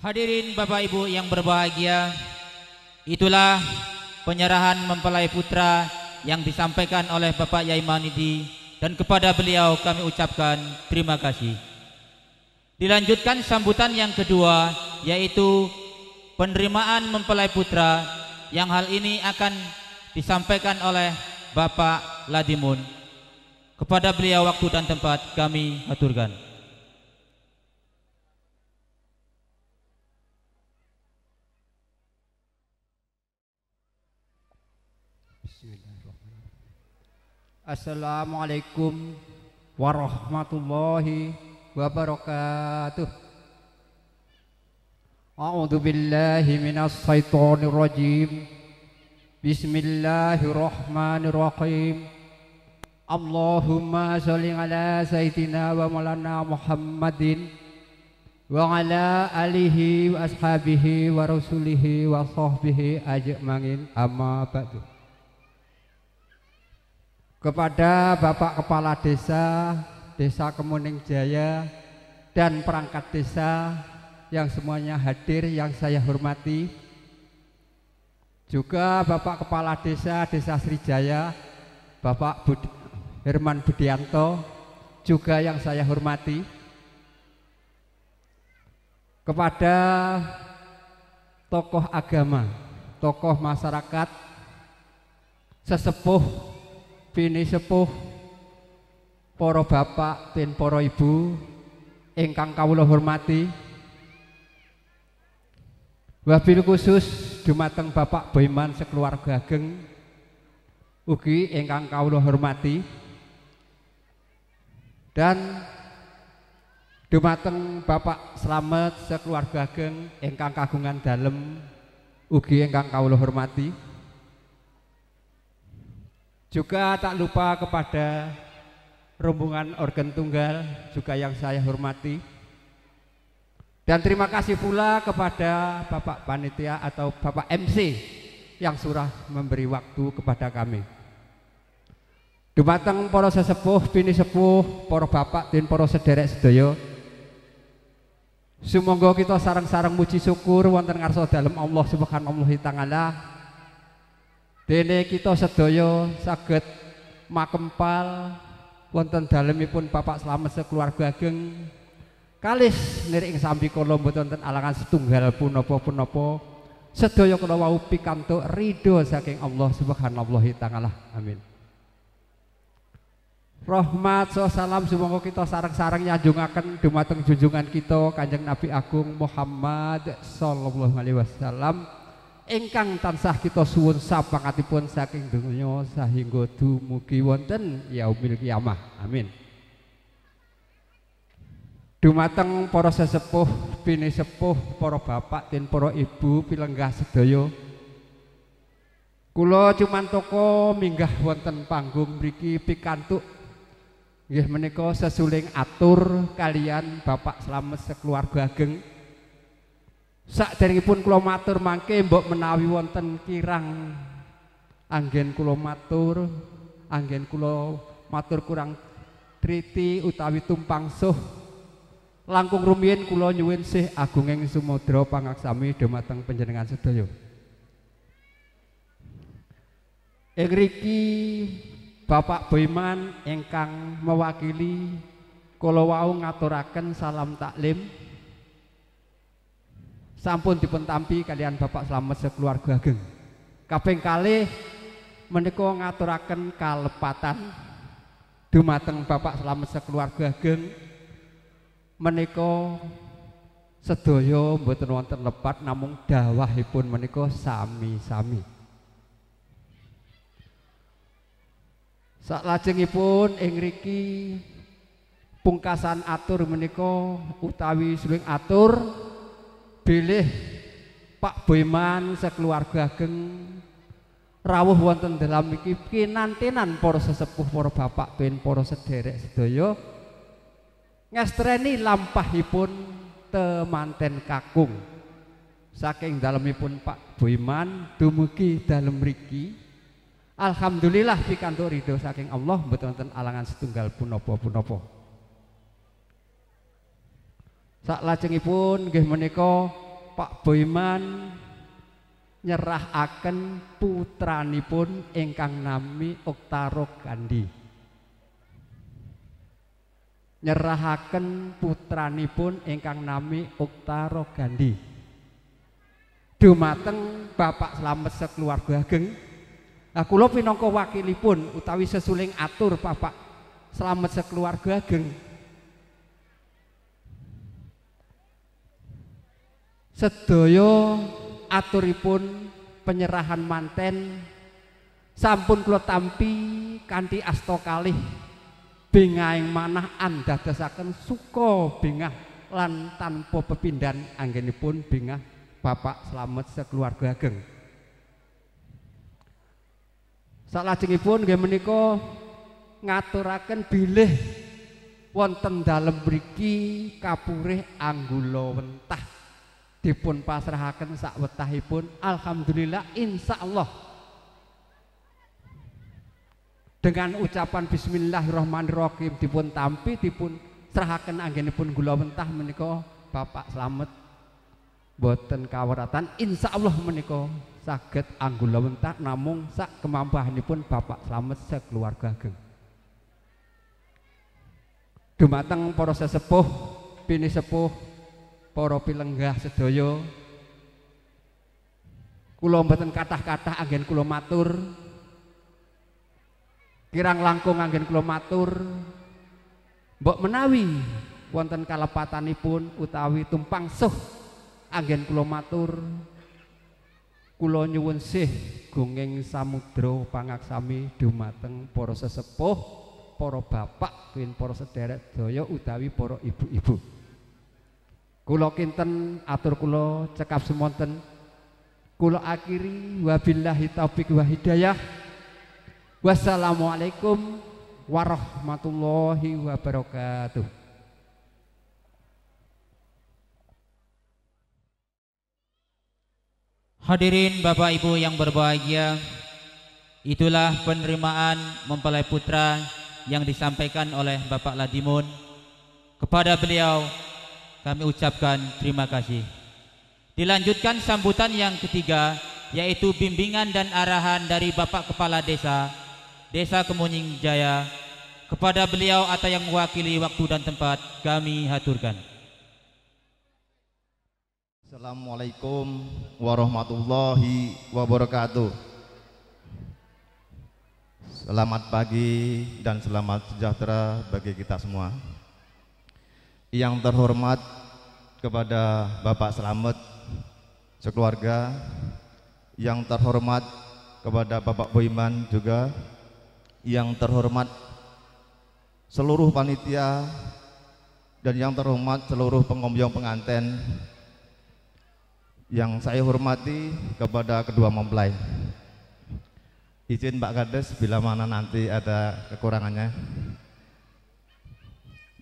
Hadirin Bapak Ibu yang berbahagia, itulah penyerahan mempelai putra yang disampaikan oleh Bapak Yai Manidi, dan kepada beliau kami ucapkan terima kasih. Dilanjutkan sambutan yang kedua, yaitu penerimaan mempelai putra, yang hal ini akan disampaikan oleh Bapak Ladimun. Kepada beliau waktu dan tempat kami aturkan. Assalamualaikum warahmatullahi wabarakatuh. A'udzu billahi minas syaitonir rajim. Bismillahirrahmanirrahim. Allahumma sholli ala sayyidina wa maulana Muhammadin wa ala alihi wa ashabihi wa rasulihi wa sahbihi ajma'in, amma ba'du. Kepada Bapak Kepala Desa, Desa Kemuning Jaya, dan perangkat desa yang semuanya hadir yang saya hormati, juga Bapak Kepala Desa, Desa Srijaya, Bapak Herman Budianto, juga yang saya hormati, kepada tokoh agama, tokoh masyarakat, sesepuh, bini sepuh, para bapak dan para ibu ingkang kawula hormati, wabil khusus dumateng Bapak Boyman sekeluarga ageng ugi ingkang kawula hormati, dan dumateng Bapak Slamet sekeluarga ageng ingkang kagungan dalem ugi ingkang kawula hormati. Juga tak lupa kepada rombongan organ tunggal juga yang saya hormati. Dan terima kasih pula kepada Bapak Panitia atau Bapak MC yang sudah memberi waktu kepada kami. Dumateng para sesepuh, bini sepuh, para bapak dan para sederek sedaya, sumangga kita sareng-sareng muji syukur wonten ngarsa dalem Allah Subhanahu wa taala. Dene kita sedaya saged makempal wonten dalemipun Bapak Slamet sekeluarga ageng kalis nirik ing sambi kala mboten wonten alangan setunggal punapa-punapa, sedaya kula wau pikantuk ridho saking Allah Subhanahu wa taala. Amin. Rahmat salam sumangga kita sareng-sareng nyanjungaken dumateng junjungan kita Kanjeng Nabi Agung Muhammad sallallahu alaihi wasallam, ingkang tansah kita suwun sapangatipun saking donya sahingga dumugi wonten yaumil kiamah. Amin. Dumateng para sesepuh, bini sepuh, para bapak dan para ibu pilenggah sedaya, kula cumantaka minggah wonten panggung mriki pikantuk nggih menika sesuling atur kalian Bapak Slamet sekeluarga ageng. Saderengipun kula matur mangke mbok menawi wonten kirang anggen kula matur, anggen kula matur kurang triti utawi tumpangsuh, langkung rumiyin kula nyuwun sih agunging sumodra pangaksami dumateng panjenengan sedaya. Ing mriki Bapak Boyman ingkang mewakili kula wau ngaturaken salam taklim sampun dipun tampi kalian Bapak Slamet sekeluarga ageng. Kaping kalih menika ngaturaken kalepatan dumateng Bapak Slamet sekeluarga ageng menika sedaya mboten wonten lepat namung dawahipun menika sami-sami. Saklajengipun ing mriki pungkasan atur menika utawi suling atur bilih Pak Boyman sekeluarga ageng rawuh wonten dalam iki kinantenan para sesepuh, para bapak ben para sederek sedaya ngestreni lampahipun temanten kakung saking dalemipun Pak Boyman dumugi dalem mriki. Alhamdulillah pikantuk ridho saking Allah mboten wonten alangan setunggal punapa-punapa. Saklajengipun nggih menika Pak Boyman nyerahaken putranipun ingkang nami Oktaro Gandhi. Nyerahaken putranipun ingkang nami Oktaro Gandhi dumateng Bapak Slamet sekeluarga ageng. Kula pinangka wakilipun utawi sesuling atur Bapak Slamet sekeluarga ageng. Sedaya aturipun penyerahan manten sampun kula tampi kanthi asta kalih bingahing manah andadosaken suka bingah lan tanpa pepindhan anggenipun bingah Bapak Slamet sekeluarga ageng. Salajengipun nggih menika ngaturaken bilih wonten dalem mriki kapurih anggula wentah dipun pasrahaken sawetahipun. Alhamdulillah insyaallah dengan ucapan bismillahirrahmanirrahim dipun tampi dipun serahaken anggenipun gula wentah menika Bapak Slamet boten kaweratan insyaallah menika saged anggula wentah namung sak kemampuanipun Bapak Slamet sekeluarga ageng. Dumateng para sesepuh pini sepuh para pilenggah sedaya kula mboten kathah-kathah anggen kula matur kirang langkung anggen kula matur mbok menawi wonten kalepatanipun utawi tumpang suh anggen kula matur kula nyuwun sih gunging samudra pangaksami dumateng para sesepuh, para bapak, para sederek daya utawi para ibu-ibu. Kula kinten atur kula cekap semonten kula akhiri wabillahi taufik wa hidayah. Wassalamualaikum warahmatullahi wabarakatuh. Hadirin Bapak Ibu yang berbahagia, itulah penerimaan mempelai putra yang disampaikan oleh Bapak Ladimun. Kepada beliau kami ucapkan terima kasih. Dilanjutkan sambutan yang ketiga, yaitu bimbingan dan arahan dari Bapak Kepala Desa Kemuning Jaya. Kepada beliau atau yang mewakili waktu dan tempat kami haturkan. Assalamualaikum warahmatullahi wabarakatuh. Selamat pagi dan selamat sejahtera bagi kita semua. Yang terhormat kepada Bapak Slamet sekeluarga, yang terhormat kepada Bapak Boyman juga, yang terhormat seluruh panitia, dan yang terhormat seluruh pengombyong pengantin, yang saya hormati kepada kedua mempelai. Izin Pak Kades bila mana nanti ada kekurangannya.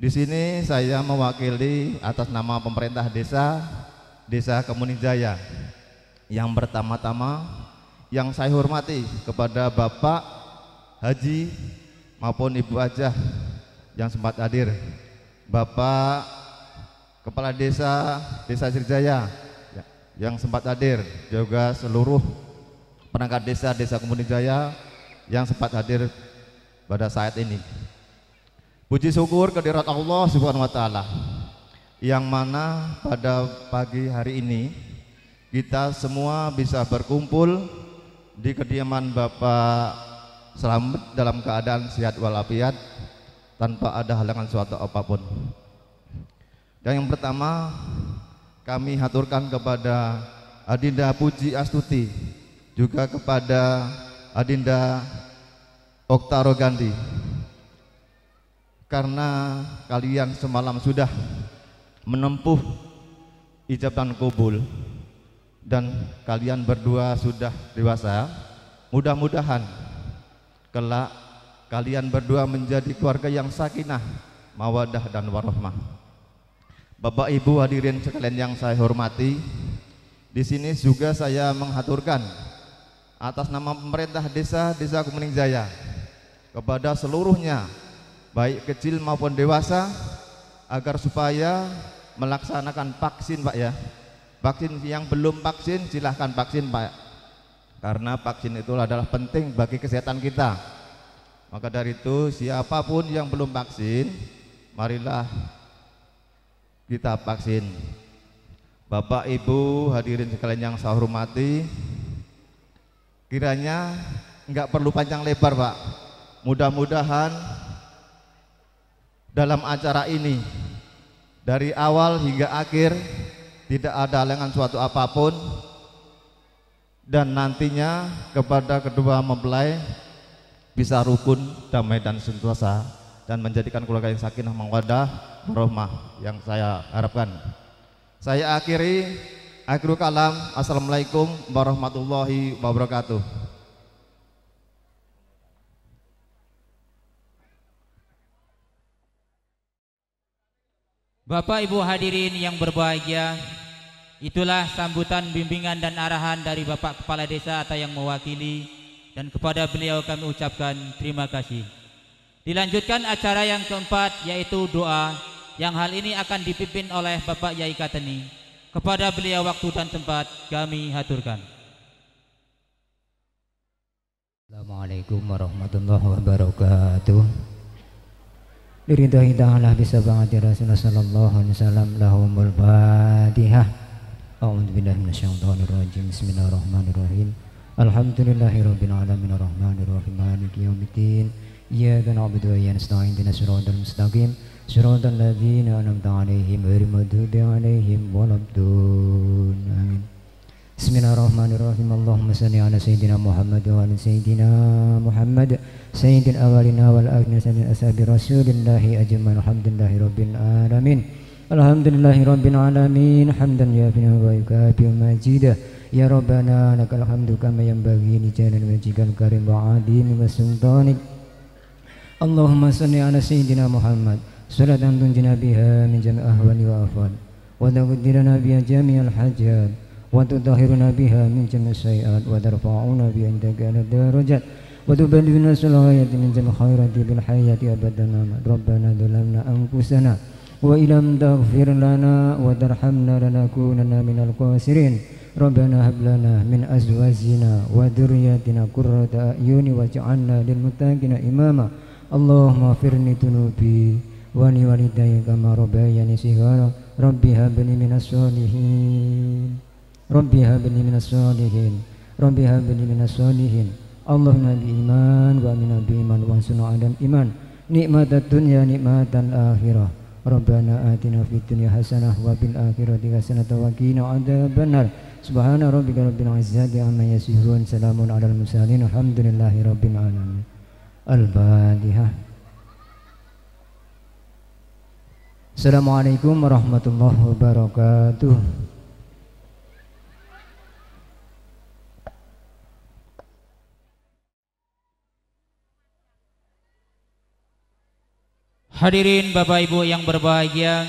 Di sini saya mewakili atas nama pemerintah Desa Kemuning Jaya. Yang pertama-tama yang saya hormati kepada Bapak Haji maupun Ibu Hajah yang sempat hadir, Bapak Kepala Desa Sirjaya yang sempat hadir, juga seluruh perangkat desa Kemuning Jaya yang sempat hadir pada saat ini. Puji syukur kehadirat Allah Subhanahu wa taala, yang mana pada pagi hari ini kita semua bisa berkumpul di kediaman Bapak Slamet dalam keadaan sehat walafiat tanpa ada halangan suatu apapun. Dan yang pertama kami haturkan kepada Adinda Puji Astuti, juga kepada Adinda Oktaro Gandhi, karena kalian semalam sudah menempuh ijab dan kabul, dan kalian berdua sudah dewasa. Mudah-mudahan kelak kalian berdua menjadi keluarga yang sakinah, mawaddah dan warahmah. Bapak Ibu hadirin sekalian yang saya hormati, di sini juga saya menghaturkan atas nama pemerintah Desa Kemuning Jaya kepada seluruhnya, baik kecil maupun dewasa, agar supaya melaksanakan vaksin, Pak ya, Vaksin yang belum vaksin silahkan vaksin Pak, karena vaksin itu adalah penting bagi kesehatan kita. Maka dari itu siapapun yang belum vaksin, marilah kita vaksin. Bapak Ibu hadirin sekalian yang saya hormati, kiranya enggak perlu panjang lebar Pak, mudah-mudahan dalam acara ini dari awal hingga akhir tidak ada halangan suatu apapun, dan nantinya kepada kedua mempelai bisa rukun, damai dan sentosa, dan menjadikan keluarga yang sakinah mawaddah warahmah yang saya harapkan. Saya akhirul kalam. Assalamualaikum warahmatullahi wabarakatuh. Bapak Ibu hadirin yang berbahagia, itulah sambutan, bimbingan dan arahan dari Bapak Kepala Desa atau yang mewakili, dan kepada beliau kami ucapkan terima kasih. Dilanjutkan acara yang keempat, yaitu doa, yang hal ini akan dipimpin oleh Bapak Yai Kateni. Kepada beliau waktu dan tempat kami haturkan. Assalamualaikum warahmatullahi wabarakatuh. Liridhahi ta'ala bisabangati Rasulullah sallallahu alaihi wasallam, lahumul fatihah. A'udzu billahi minasyaitonir rajim. Bismillahirrahmanirrahim. Alhamdulillahi rabbil alamin arrahmanir rahim maliki yaumiddin. Iyyaka na'budu wa iyyaka nasta'in ihdinas siratal mustaqim siratal ladzina an'amta 'alaihim ghairil maghdubi 'alaihim waladdallin. Amin. Bismillahirrahmanirrahim. Allahumma salli ala sayyidina Muhammad wa ala sayyidina Muhammad sayyidil awwalina wal akhirin sayyidil ashabi rasulillahi ajmain. Alhamdulillahi rabbil alamin. Alhamdulillahi rabbil alamin hamdan yafi'u wa yukafi'u majidah. Ya Rabbana lakal hamdu kama yanbaghi li jalali wajhikal karim wa 'azimi sultanik. Allahumma salli ala sayyidina Muhammad salatan tunjina biha min jami' ahwali wa afwal wa taghfirlana biha jami'al hajat wa tutahhiruna biha min jami' sayiat wa tarfa'una biha indaka ala darajat wa tuballighuna salawati min jami' khairati bil hayati abadan. Rabbana dhalamna anfusana wa illam taghfir lana wa tarhamna lanakunanna minal khasirin. Rabbana hab lana min azwajina wa dhurriyyatina qurrata a'yuni waj'alna lil muttaqina imama. Allahumma firni dunubi wa li walidayya kama rabbayani shighara. Rabbi habli minas solihin. Rabbi habli minas solihin. Rabbi habli minas solihin. Allahumma bi iman wa amina bi iman wa sunna dan iman. Nikmatud dunya nikmatal akhirah. Rabbana atina fid dunya hasanah wa fil akhirati hasanah wa qina adzabannar. Subhana rabbika rabbil izzati amma yasifun. Salamun alal mursalin. Alhamdulillahi rabbil alamin. Al-Fatihah. Assalamualaikum warahmatullahi wabarakatuh. Hadirin Bapak Ibu yang berbahagia,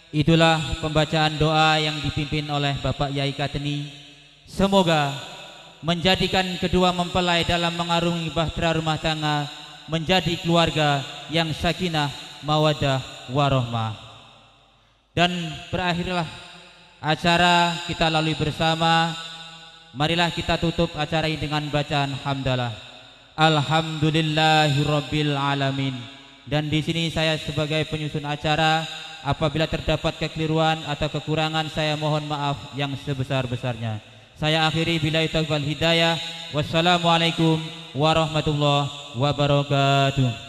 itulah pembacaan doa yang dipimpin oleh Bapak Yai Kateni. Semoga menjadikan kedua mempelai dalam mengarungi bahtera rumah tangga menjadi keluarga yang sakinah mawaddah warahmah. Dan berakhirlah acara kita lalui bersama. Marilah kita tutup acara ini dengan bacaan hamdalah. Alhamdulillahirabbil alamin. Dan di sini saya sebagai penyusun acara, apabila terdapat kekeliruan atau kekurangan, saya mohon maaf yang sebesar-besarnya. Saya akhiri billahi taufiq wal hidayah. Wassalamualaikum warahmatullahi wabarakatuh.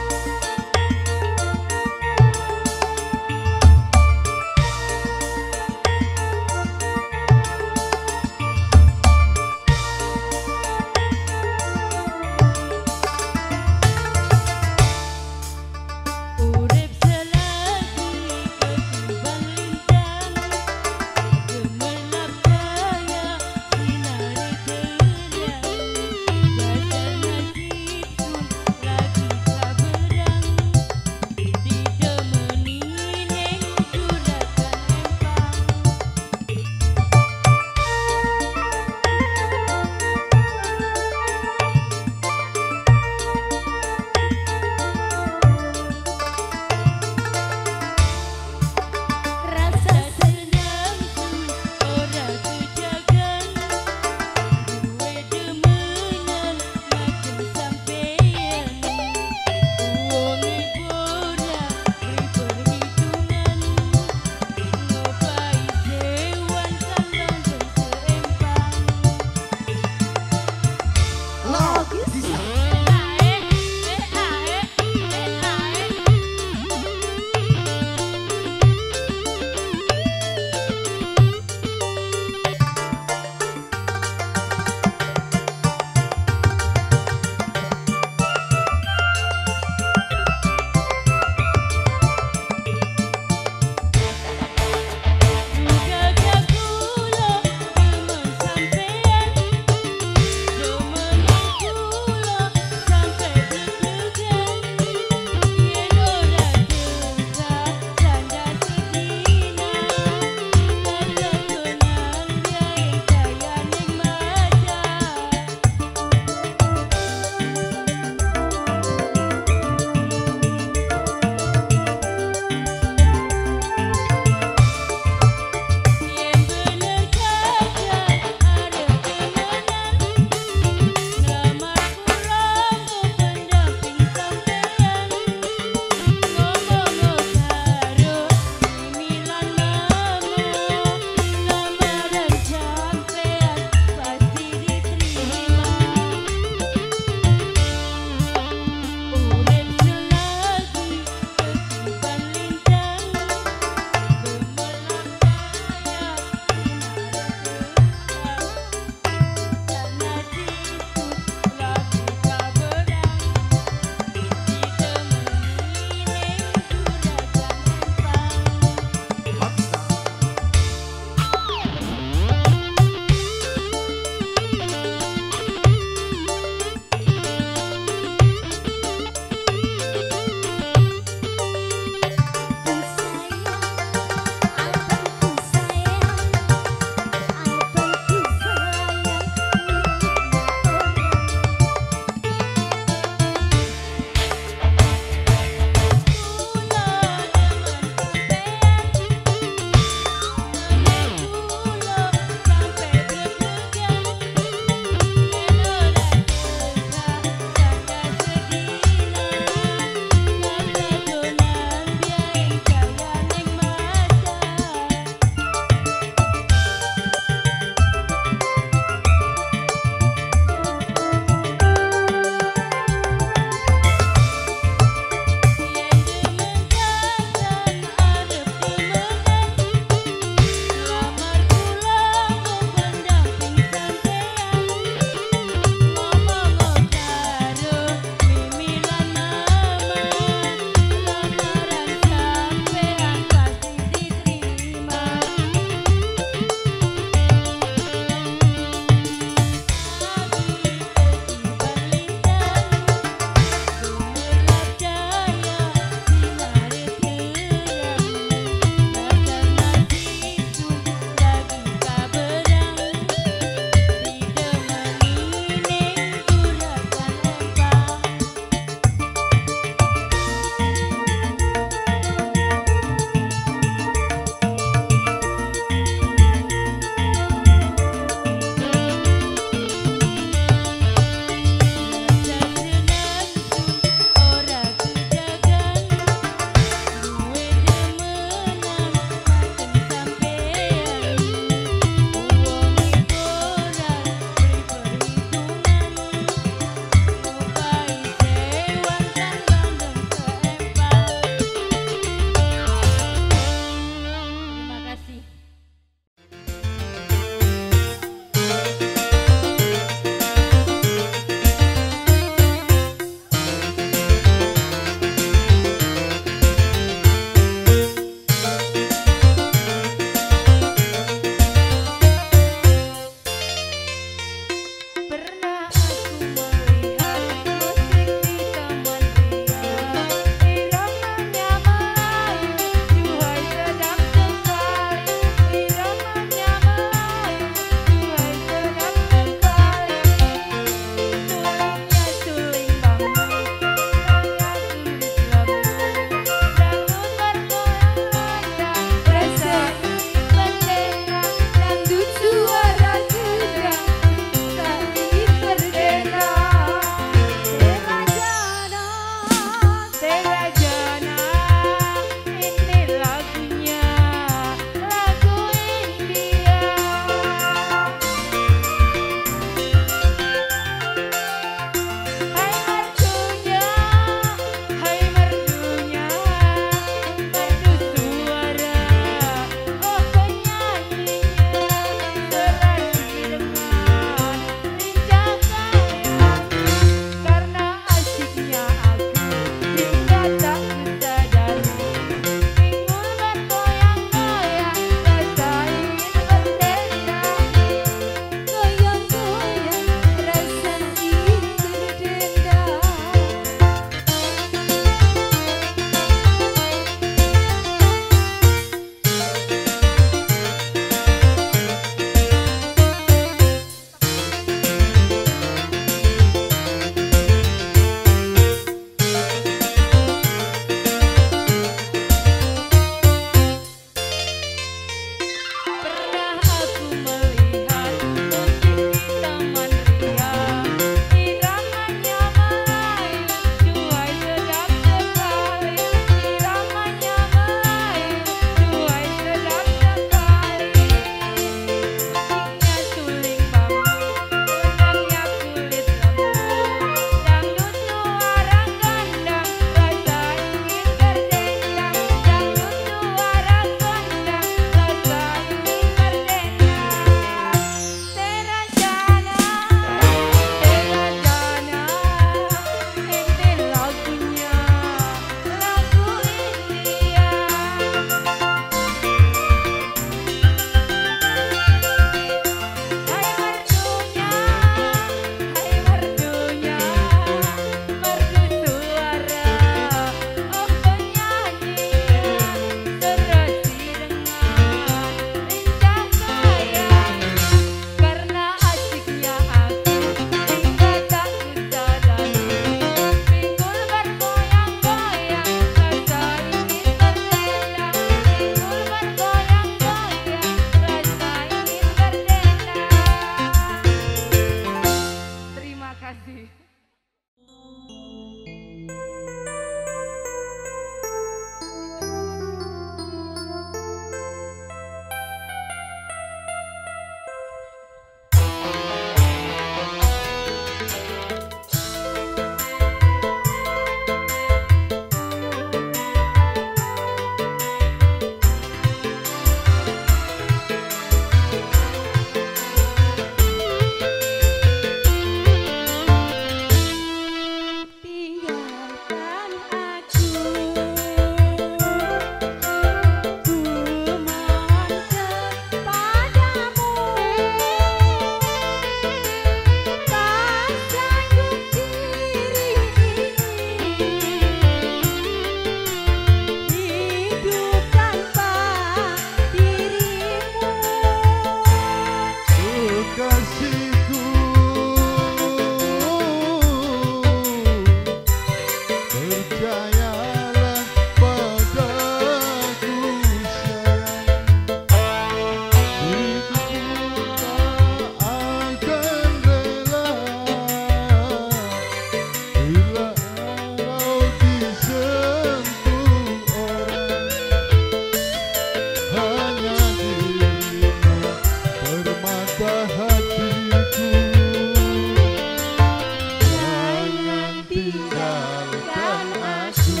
tinggalkan aku.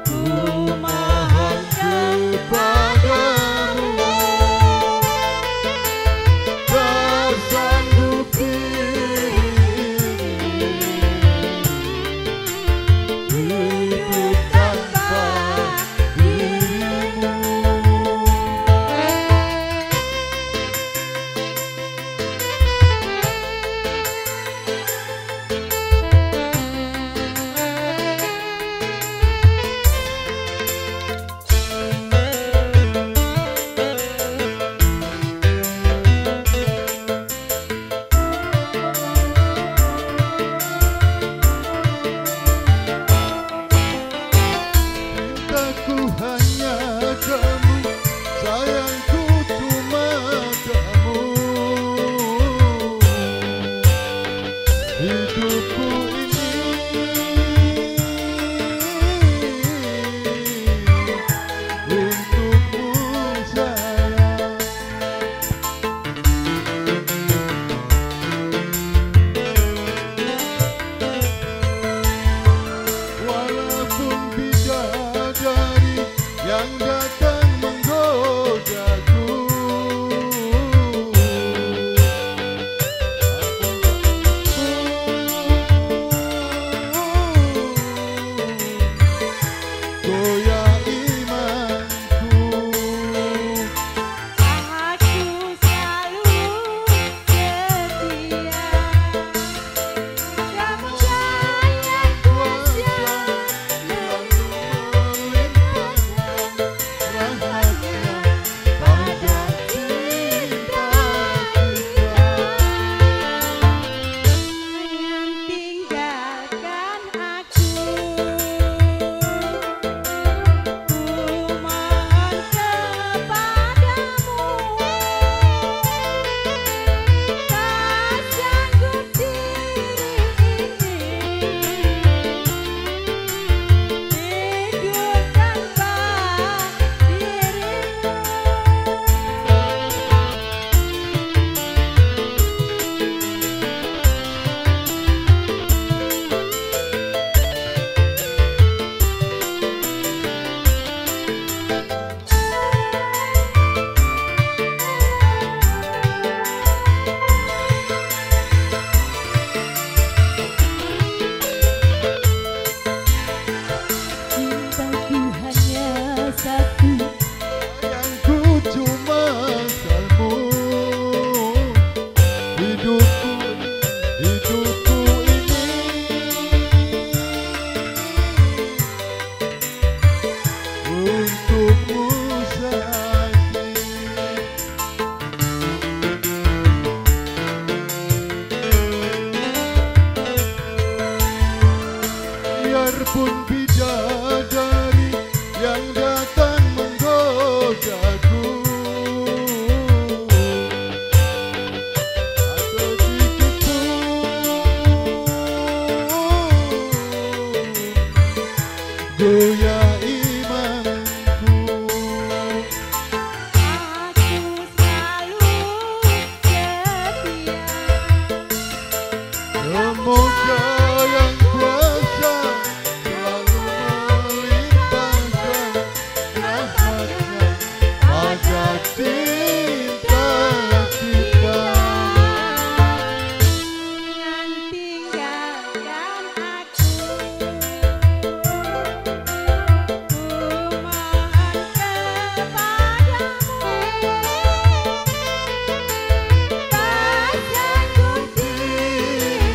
Ku mohon kepadamu, bersanggup hidup tanpa dirimu. Cintaku hanya kamu, sayangku cuma kamu. Hidupku ini untukmu sayang. Walaupun bidadari yang datang menggodaku, goyah imanku. Aku selalu setia, kamu sayang kuasa Rahmatnya pada cinta kita. jangan tinggalkan aku. Ku mohon kepadamu, tak sanggup diri ini hidup tanpa dirimu. Cintaku hanya satu, Sayangku cuma kamu. Hidupku ini untukmu sayang. Biarpun bidadari yang datang menggodaku, tak sedikit pun goyah imanku. aku selalu setia. Semoga yang kuasa selalu melimpahkan rahmatnya pada cinta kita. Jangan tinggalkan aku. Ku mohon kepadamu, tak sanggup diri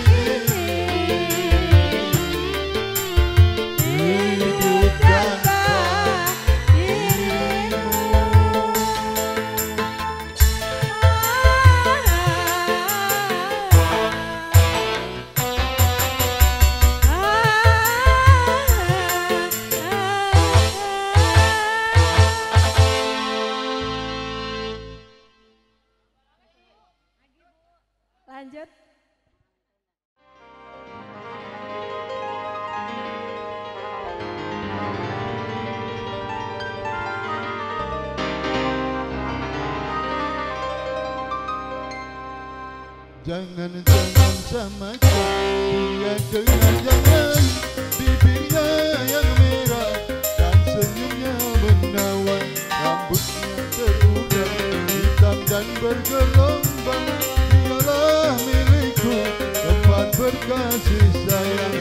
Jangan-jangan samakan dia dengan yang lain. Bibirnya yang merah dan senyumnya menawan. Rambutnya terurai hitam dan bergelombang. Dialah milikku, tempat berkasih sayang,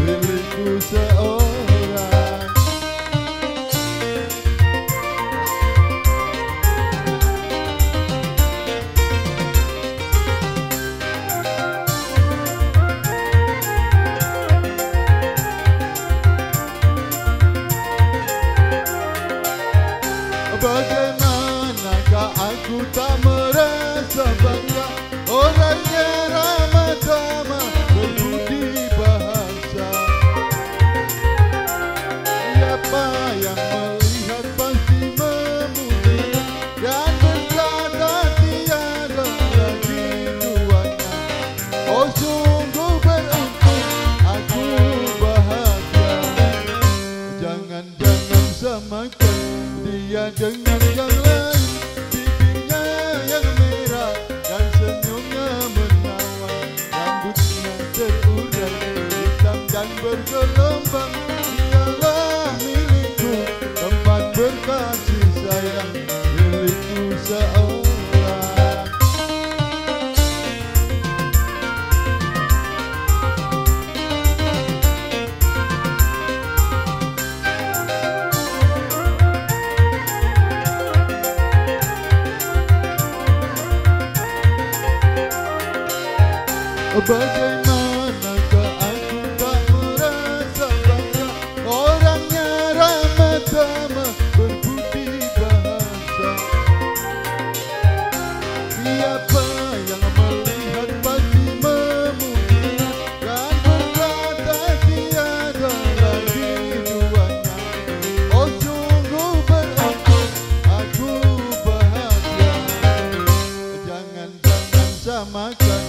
milikku seorang. Bagaimanakah aku tak merasa bangga, orangnya ramah tamah, berbudi bahasa. Siapa yang melihat pasti memuji dan berkata tiada lagi duanya. Oh sungguh beruntung, aku bahagia. Jangan-jangan samakan dia dengan yang lain. Bibirnya yang merah dan senyumnya menawan. Rambutnya terurai hitam dan bergelombang. Dialah milikku, tempat berkasih sayang, milikku seorang. Bagaimanakah aku tak merasa bangga, orangnya ramah tamah, berbudi bahasa. Siapa yang melihat pasti memuji dan berkata tiada lagi duanya. Oh sungguh beruntung, aku bahagia. Jangan-jangan samakan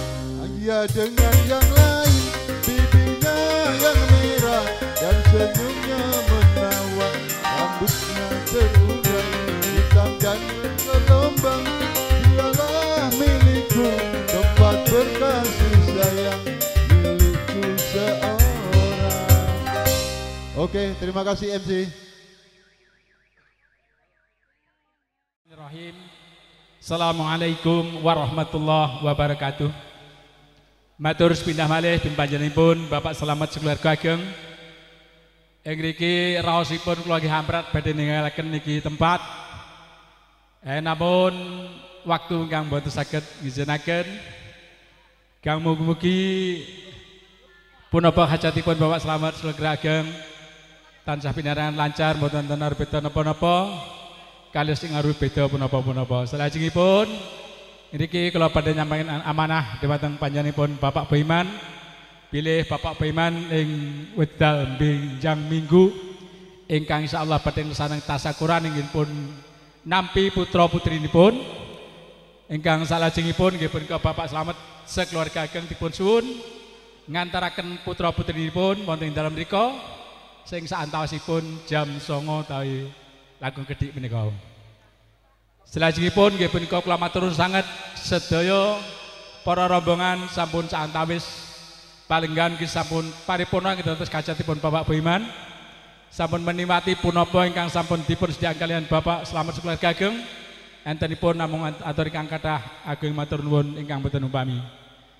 dia dengan yang lain. Bibirnya yang merah dan senyumnya menawan. Rambutnya terurai hitam dan bergelombang. Dialah milikku, tempat berkasih sayang, milikku seorang. Oke, terima kasih MC. Assalamualaikum warahmatullahi wabarakatuh. Matur sepindah malih pun panjenenganipun Bapak Slamet sekeluarga ageng. Ing ngriki raosipun kula nggih hamprat badhe ninggalaken niki tempat. Namun waktu ingkang boten saged ngizinaken kang mugi-mugi punapa hajatipun Bapak Slamet sekeluarga ageng tansah pinaringan lancar mboten wonten beda napa-napa kalih sing arupi beda punapa-punapa. Salajengipun niki kula badhe nyampaikan amanah dhumateng panjenenganipun Bapak Boiman bilih Bapak Boiman ing wedal benjang minggu ingkang insyaallah badhe nglaksanakaken tasyakuran inggihipun nampi putra putrinipun ingkang salajengipun nggih punika Bapak Slamet sekeluarga ageng dipun suwun ngantaraken putra putrinipun wonten ing dalem mriku sing saantawasipun jam 09.00 tawi langkung gedhik menika. Salajengipun nggih punika kula matur sanget sedaya para rombongan sampun saantawis palenggan nggih sampun paripurna dados kajatipun Bapak Boiman sampun menikmati punapa ingkang sampun dipun sedaya kalian Bapak Slamet sekeluarga ageng entenipun namung atur ingkang kathah ageng matur nuwun ingkang boten umpami.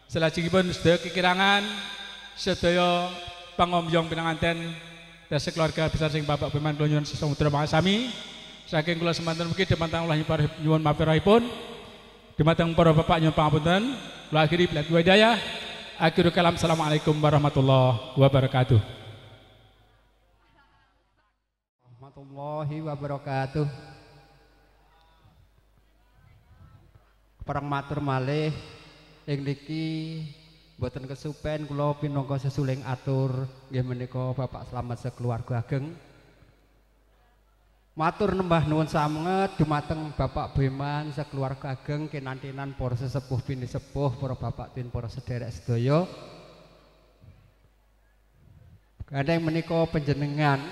Salajengipun sedaya kekirangan sedaya pangombyong pinanganten dasa keluarga besar sing Bapak Boiman kula nyuwun sesamudra pangasami. Saking kula semanten mugi dhumateng Allah nyuwun mapirahipun. Dhumateng para bapak nyuwun pangapunten. Kula akhiri bila hidayah. Akhirul kalam. Assalamualaikum warahmatullahi wabarakatuh. Warahmatullahi wabarakatuh. Perang matur malih ing niki boten kesupen kula pinangka sesuling atur nggih menika Bapak Slamet sekeluarga ageng. Matur nembah nuwun sanget dumateng Bapak Boiman sekeluarga ageng kinantinan para sesepuh bini sepuh para bapak tin para sederek sedaya. Gandeng menika panjenengan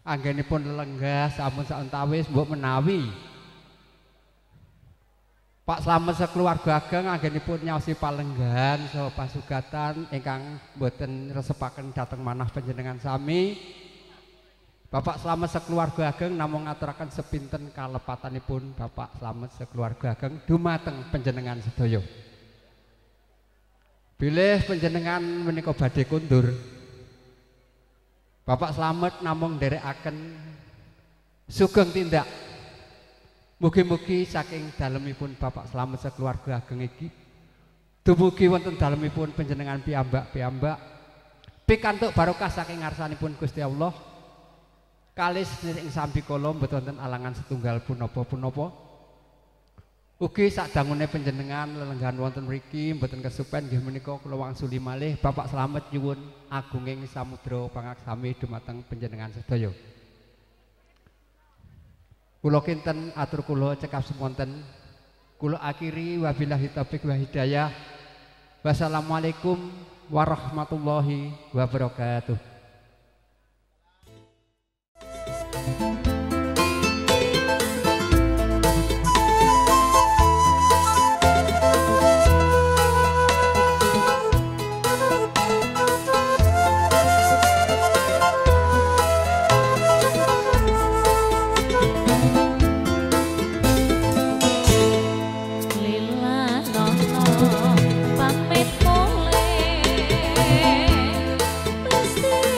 anggenipun lenggah sampun saentawis mbok menawi Pak Slamet sekeluarga ageng anggenipun nyaosi palenggan saha pasugatan ingkang boten resepaken dhateng manah panjenengan sami. Bapak Slamet sekeluarga ageng namung ngaturaken sepinten kalepatanipun Bapak Slamet sekeluarga ageng dumateng panjenengan sedaya. Bilih panjenengan menika badhe kundur. Bapak Slamet namung nderekaken sugeng tindak. Mugi-mugi saking dalemipun Bapak Slamet sekeluarga ageng iki dumugi wonten dalemipun panjenengan piyambak-piyambak pikantuk barokah saking ngarsanipun Gusti Allah. Kalis ing sambi kala mboten wonten alangan setunggal punapa-punapa. Ugi sakdangune panjenengan lelenggahan wonten mriki mboten kesupen nggih menika kula wangsuli malih Bapak Slamet nyuwun agunging samudra pangaksami dumateng panjenengan sedaya. Kula kinten atur kula cekap semonten. Kula akhiri wabillahi taufik wa hidayah. Wassalamualaikum warahmatullahi wabarakatuh. Pamit mulai mesti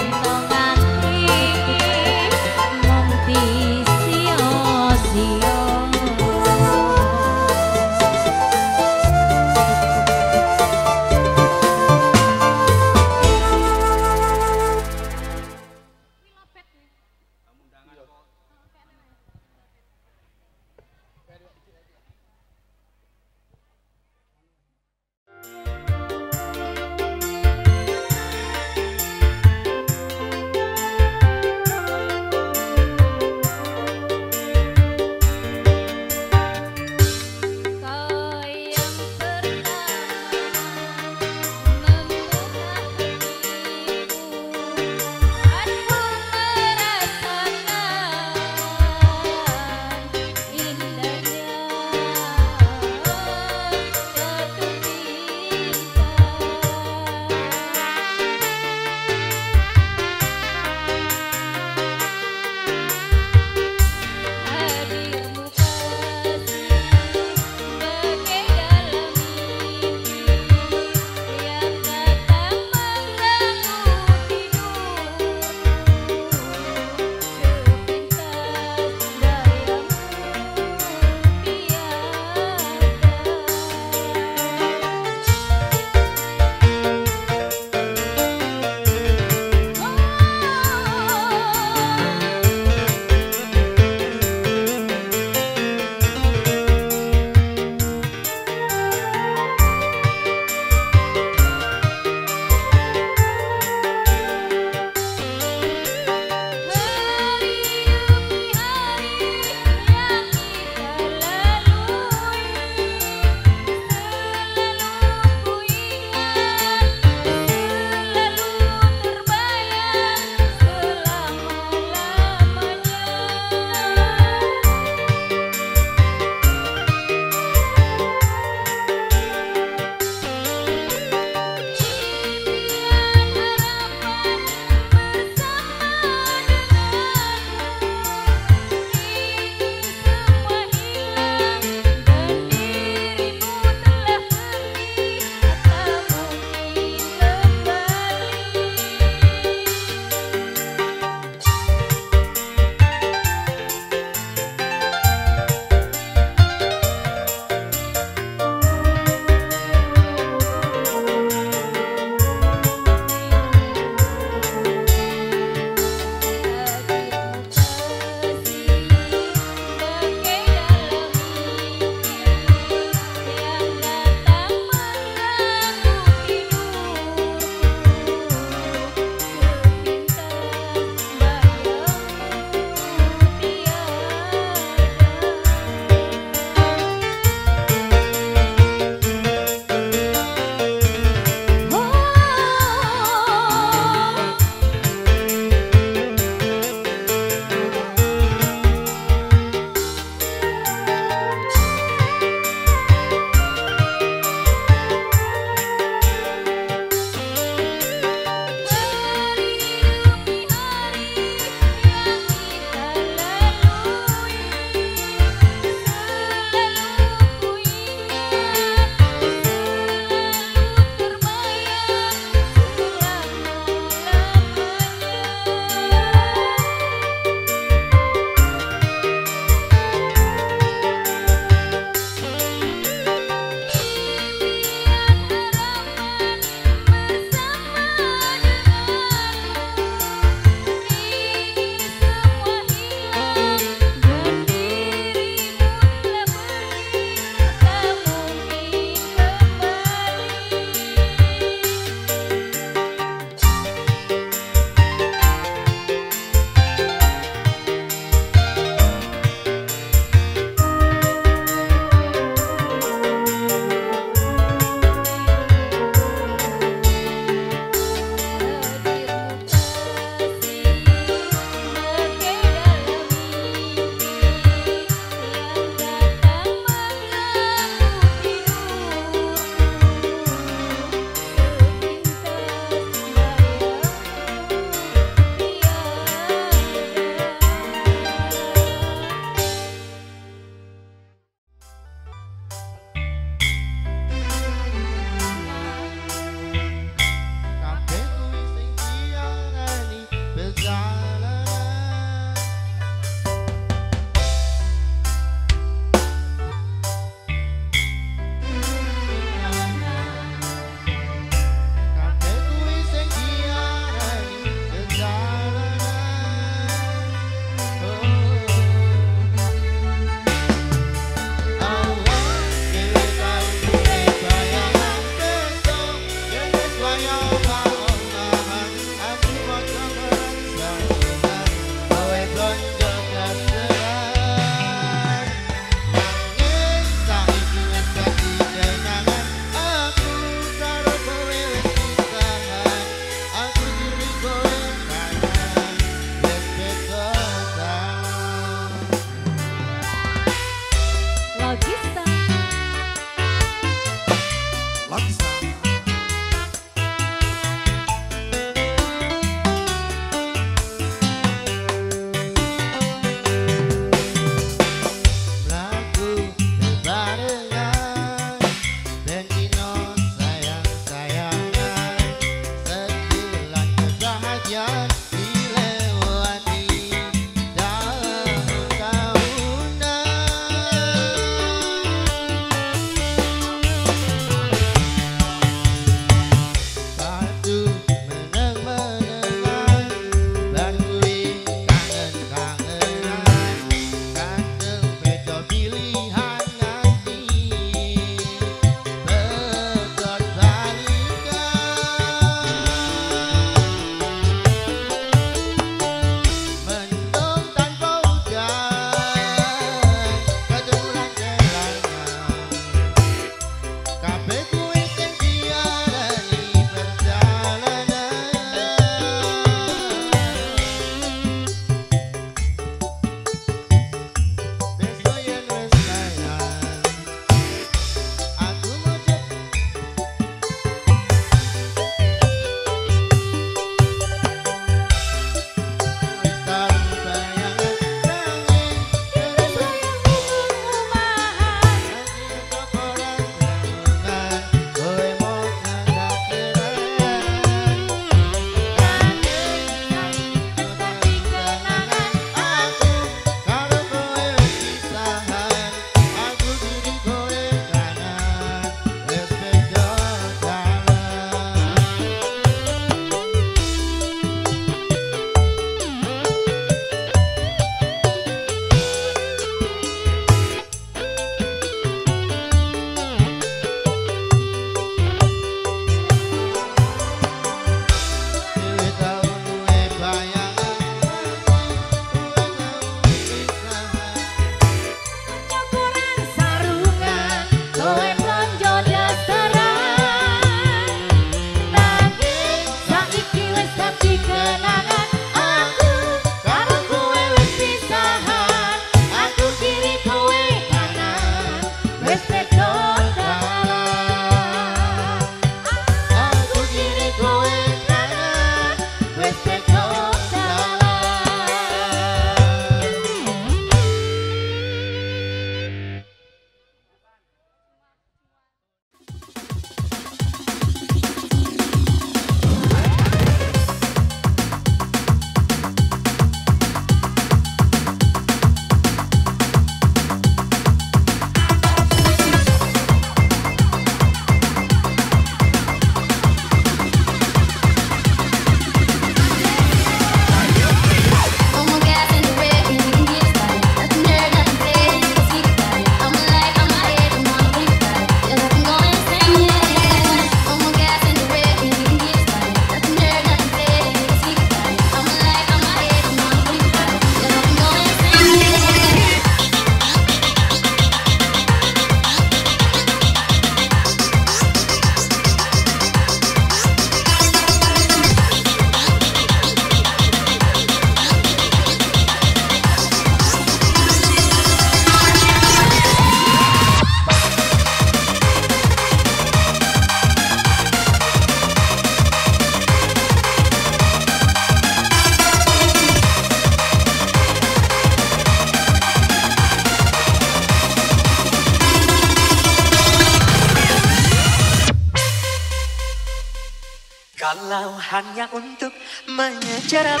Kalau hanya untuk mengejar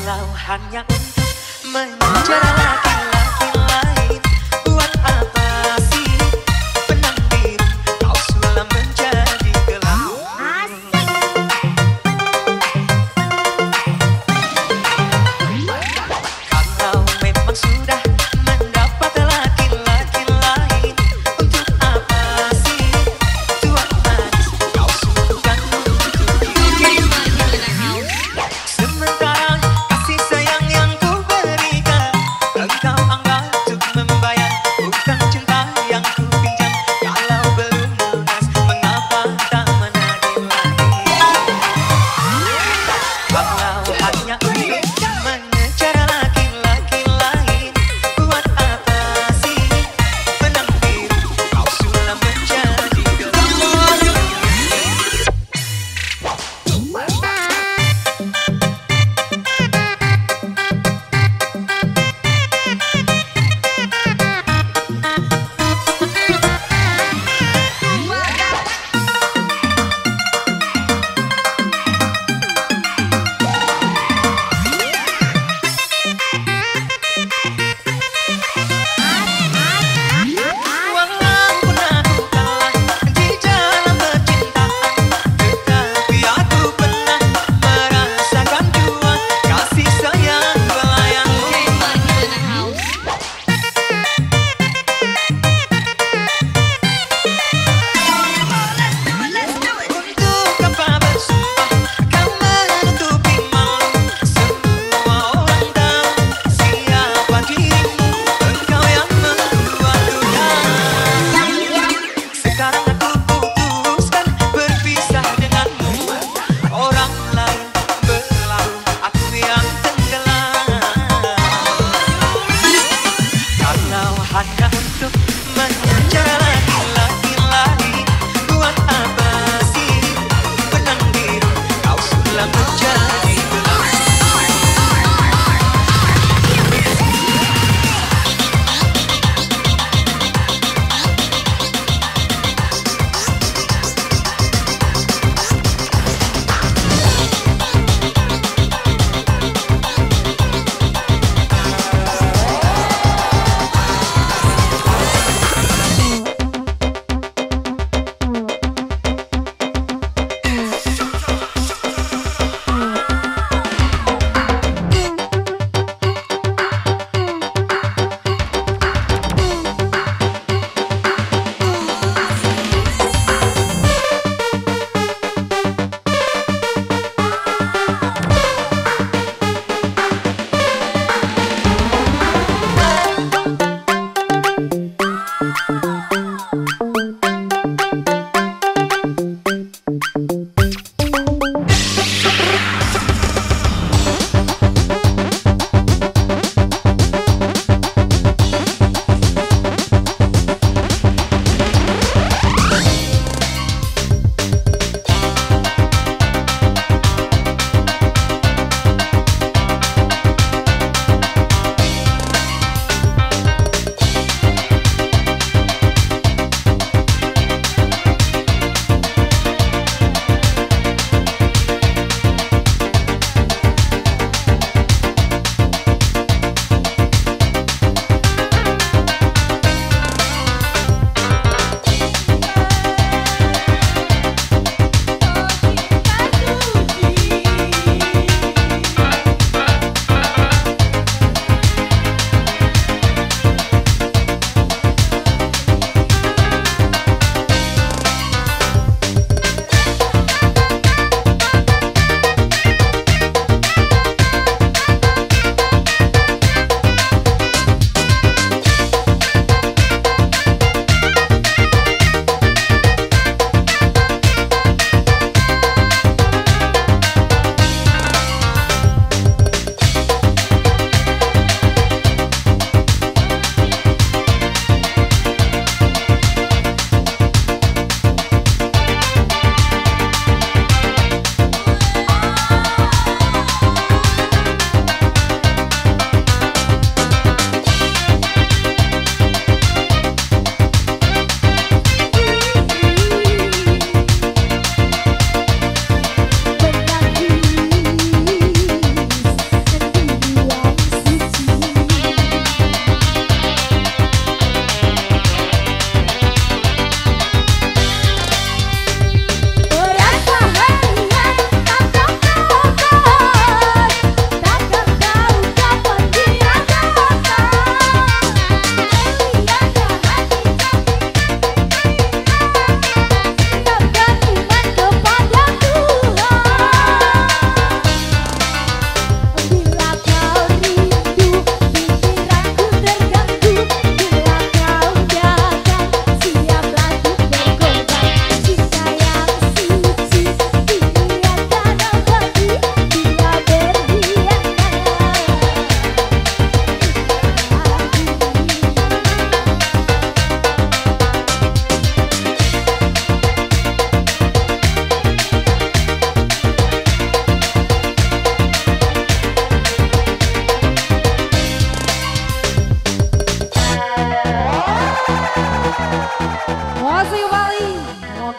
kalau hanya untuk mengejar laki-laki lain. Buat apa sih benang biru kau sulam menjadi gelap? Kalau memang sudah mendapat laki-laki lain, untuk apa sih tuan manis kau sungguhkan untuk diri? Sementara kasih sayang yang ku berikan, engkau anggap untuk membayar hutang cinta yang ku pinjam. Kalau belum lunas, mengapa tak menagih lagi? Kalau hanya untuk mengejar laki-laki lain, buat apa sih benang biru kau sulam menjadi gelap?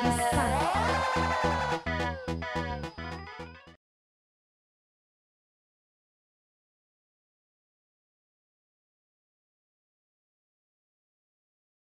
Bisa